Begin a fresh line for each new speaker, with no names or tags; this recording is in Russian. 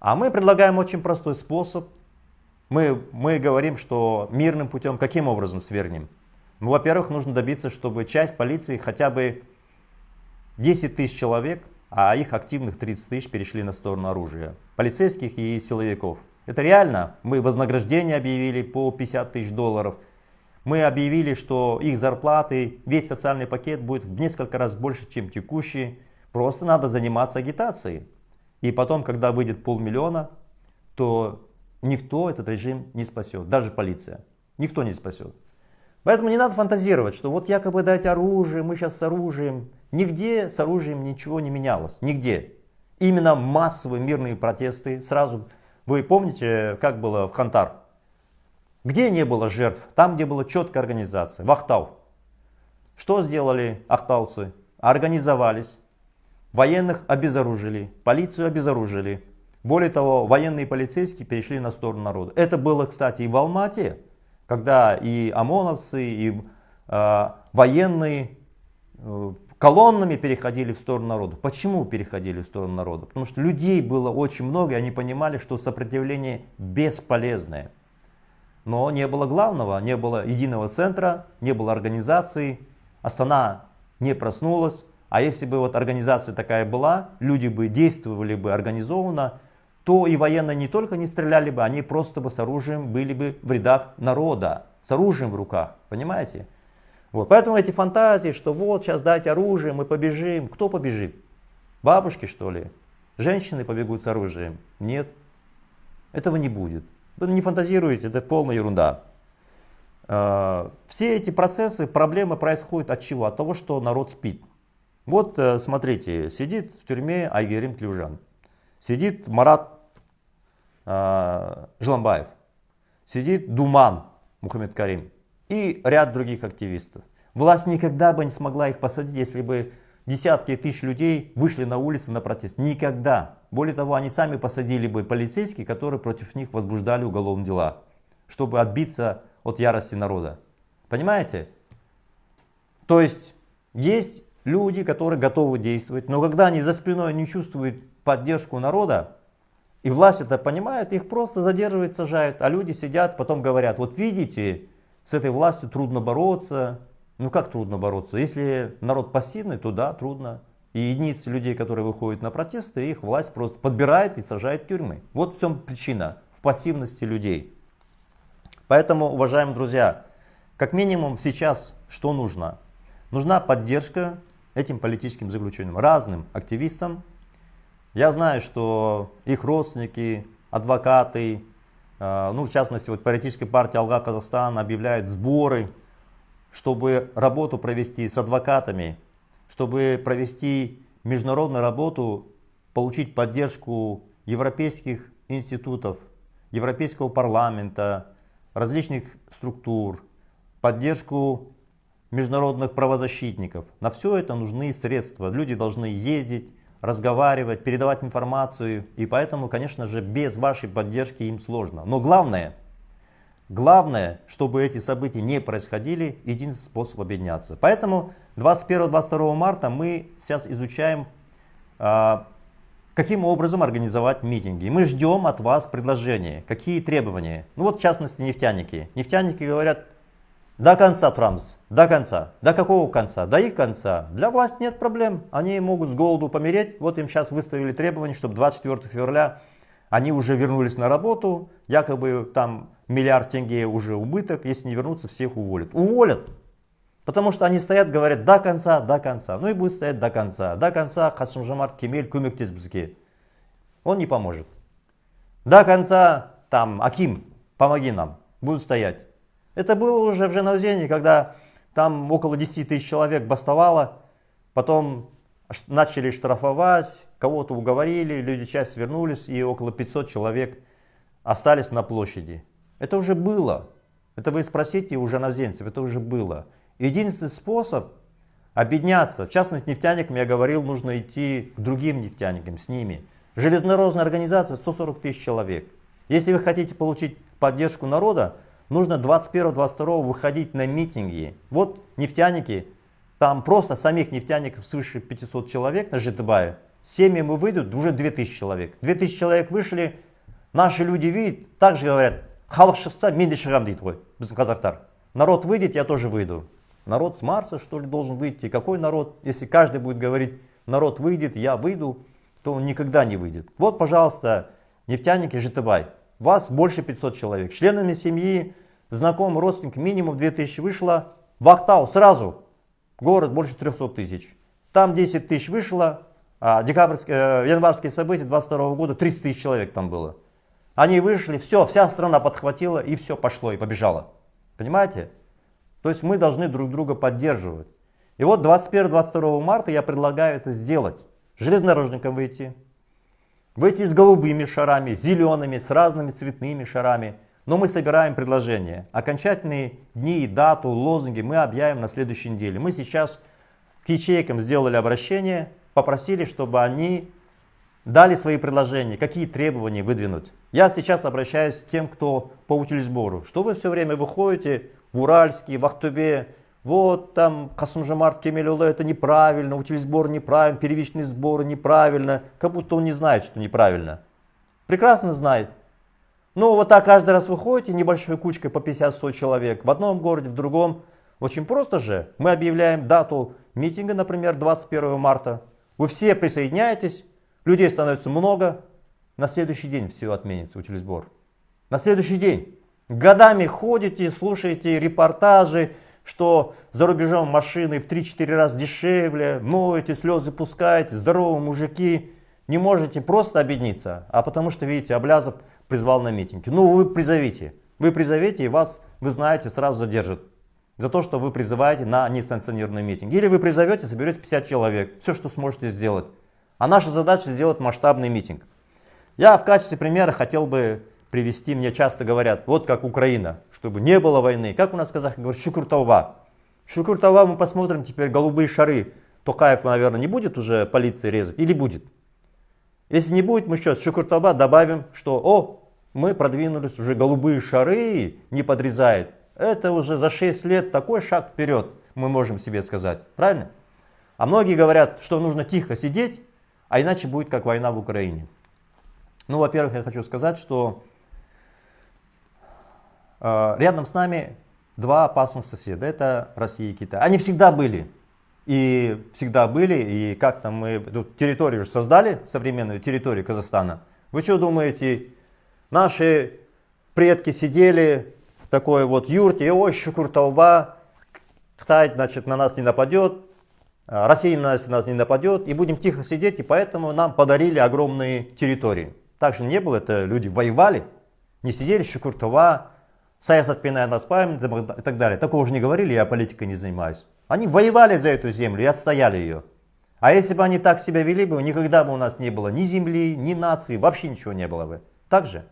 А мы предлагаем очень простой способ. Мы говорим, что мирным путем каким образом свергнем? Ну, во-первых, нужно добиться, чтобы часть полиции, хотя бы 10 тысяч человек, а их активных 30 тысяч, перешли на сторону оружия. Полицейских и силовиков. Это реально. Мы вознаграждение объявили по 50 тысяч долларов. Мы объявили, что их зарплаты, весь социальный пакет будет в несколько раз больше, чем текущий. Просто надо заниматься агитацией. И потом, когда выйдет 500 000, то никто этот режим не спасет. Даже полиция. Никто не спасет. Поэтому не надо фантазировать, что вот якобы дать оружие, мы сейчас с оружием. Нигде с оружием ничего не менялось. Нигде. Именно массовые мирные протесты. Сразу, вы помните, как было в Хантар? Где не было жертв? Там, где была четкая организация. В Ахтау. Что сделали ахтауцы? Организовались. Военных обезоружили. Полицию обезоружили. Более того, военные и полицейские перешли на сторону народа. Это было, кстати, и в Алмате, когда и ОМОНовцы, и военные колоннами переходили в сторону народа. Почему переходили в сторону народа? Потому что людей было очень много, и они понимали, что сопротивление бесполезное. Но не было главного, не было единого центра, не было организации, Астана не проснулась. А если бы вот организация такая была, люди бы действовали бы организованно, то и военные не только не стреляли бы, они просто бы с оружием были бы в рядах народа, с оружием в руках, понимаете? Вот, поэтому эти фантазии, что вот сейчас дайте оружие, мы побежим. Кто побежит? Бабушки, что ли? Женщины побегут с оружием? Нет, этого не будет. Вы не фантазируете, это полная ерунда. Все эти процессы, проблемы происходят от чего? От того, что народ спит. Вот смотрите, сидит в тюрьме Айгерим Тлюжан, сидит Марат Жламбаев, сидит Думан Мухаммед Карим и ряд других активистов. Власть никогда бы не смогла их посадить, если бы десятки тысяч людей вышли на улицы на протест. Никогда. Более того, они сами посадили бы полицейских, которые против них возбуждали уголовные дела, чтобы отбиться от ярости народа. Понимаете? То есть люди, которые готовы действовать, но когда они за спиной не чувствуют поддержку народа, и власть это понимает, их просто задерживают, сажают, а люди сидят, потом говорят, вот видите, с этой властью трудно бороться. Ну как трудно бороться? Если народ пассивный, то да, трудно. И единицы людей, которые выходят на протесты, их власть просто подбирает и сажает в тюрьмы. Вот в чем причина, в пассивности людей. Поэтому, уважаемые друзья, как минимум сейчас что нужно? Нужна поддержка этим политическим заключенным, разным активистам. Я знаю, что их родственники, адвокаты, ну в частности вот политическая партия Алга Казахстан объявляет сборы, чтобы работу провести с адвокатами, чтобы провести международную работу, получить поддержку европейских институтов, Европейского парламента, различных структур, поддержку международных правозащитников. На все это нужны средства. Люди должны ездить, разговаривать, передавать информацию. И поэтому, конечно же, без вашей поддержки им сложно. Но главное, чтобы эти события не происходили, единственный способ объединяться. Поэтому 21-22 марта мы сейчас изучаем, каким образом организовать митинги. Мы ждем от вас предложения, какие требования. Ну вот в частности нефтяники. Нефтяники говорят, до конца Трамс, до конца. До какого конца? До их конца. Для власти нет проблем. Они могут с голоду помереть. Вот им сейчас выставили требования, чтобы 24 февраля они уже вернулись на работу. Якобы там миллиард тенге уже убыток. Если не вернутся, всех уволят. Уволят. Потому что они стоят, говорят до конца, до конца. Ну и будут стоять до конца. До конца Касым-Жомарт Кемель көмектес бізге. Он не поможет. До конца там Аким, помоги нам. Будут стоять. Это было уже в Жанаузене, когда там около 10 тысяч человек бастовало, потом начали штрафовать, кого-то уговорили, люди часть вернулись, и около 500 человек остались на площади. Это уже было. Это вы спросите у жанаузенцев, это уже было. Единственный способ объединяться, в частности нефтяникам, я говорил, нужно идти к другим нефтяникам, с ними. Железнодорожная организация 140 тысяч человек. Если вы хотите получить поддержку народа, нужно 21-22 выходить на митинги. Вот нефтяники, там просто самих нефтяников свыше 500 человек на Житыбае. семьями выйдут уже 2000 человек. 2000 человек вышли, наши люди видят, также говорят, халық шықса, мен де шығам дейді ғой, біздің қазақтар. Народ выйдет, я тоже выйду. Народ с Марса, что ли, должен выйти? Какой народ? Если каждый будет говорить, народ выйдет, я выйду, то он никогда не выйдет. Вот, пожалуйста, нефтяники Житыбай. Вас больше 500 человек. Членами семьи, знакомым, родственникам минимум 2000 вышло. В Актау сразу. Город больше 300 тысяч. Там 10 тысяч вышло. А январские события 22 года 300 тысяч человек там было. Они вышли, все, вся страна подхватила и все пошло и побежало. Понимаете? То есть мы должны друг друга поддерживать. И вот 21-22 марта я предлагаю это сделать. Железнодорожникам выйти. Выйти с голубыми шарами, зелеными, с разными цветными шарами. Но мы собираем предложения. Окончательные дни, дату, лозунги мы объявим на следующей неделе. Мы сейчас к ячейкам сделали обращение, попросили, чтобы они дали свои предложения, какие требования выдвинуть. Я сейчас обращаюсь к тем, кто по утилизбору. Что вы все время выходите в Уральске, в Актубе, вот там Касым-Жомарт Кемелұлы, это неправильно, утилизбор неправильно, первичный сбор неправильно, как будто он не знает, что неправильно. Прекрасно знает. Ну вот так каждый раз выходите небольшой кучкой по 50-100 человек, в одном городе, в другом. Очень просто же. Мы объявляем дату митинга, например, 21 марта. Вы все присоединяетесь, людей становится много. На следующий день все отменится, утилизбор. На следующий день. Годами ходите, слушаете репортажи, что за рубежом машины в 3-4 раза дешевле, моете, слезы пускаете, здоровые мужики. Не можете просто объединиться, а потому что, видите, Аблязов призвал на митинги. Ну вы призовите и вас, вы знаете, сразу задержат. За то, что вы призываете на несанкционированный митинг. Или вы призовете, соберете 50 человек, все, что сможете сделать. А наша задача сделать масштабный митинг. Я в качестве примера хотел бы привести, мне часто говорят, вот как Украина, чтобы не было войны. Как у нас в казахах говорят, Шукур-Тауба. Шукур-Тауба, мы посмотрим теперь голубые шары. Токаев, наверное, не будет уже полиции резать или будет? Если не будет, мы что, с Шукур-Тауба добавим, что мы продвинулись, уже голубые шары не подрезают. Это уже за 6 лет такой шаг вперед мы можем себе сказать. Правильно? А многие говорят, что нужно тихо сидеть, а иначе будет как война в Украине. Ну, во-первых, я хочу сказать, что рядом с нами два опасных соседа. Это Россия и Китай. Они всегда были. И как-то мы тут территорию создали, современную территорию Казахстана. Вы что думаете, наши предки сидели в такой вот юрте, и ой, Шукур-Тауба, Китай, значит, на нас не нападет, Россия на нас не нападет, и будем тихо сидеть, и поэтому нам подарили огромные территории. Так же не было, это люди воевали, не сидели, Шукур-Тауба, саясатпен айналыспаймын и так далее. Такого же не говорили, я политикой не занимаюсь. Они воевали за эту землю и отстояли ее. А если бы они так себя вели бы, никогда бы у нас не было ни земли, ни нации, вообще ничего не было бы. Так же?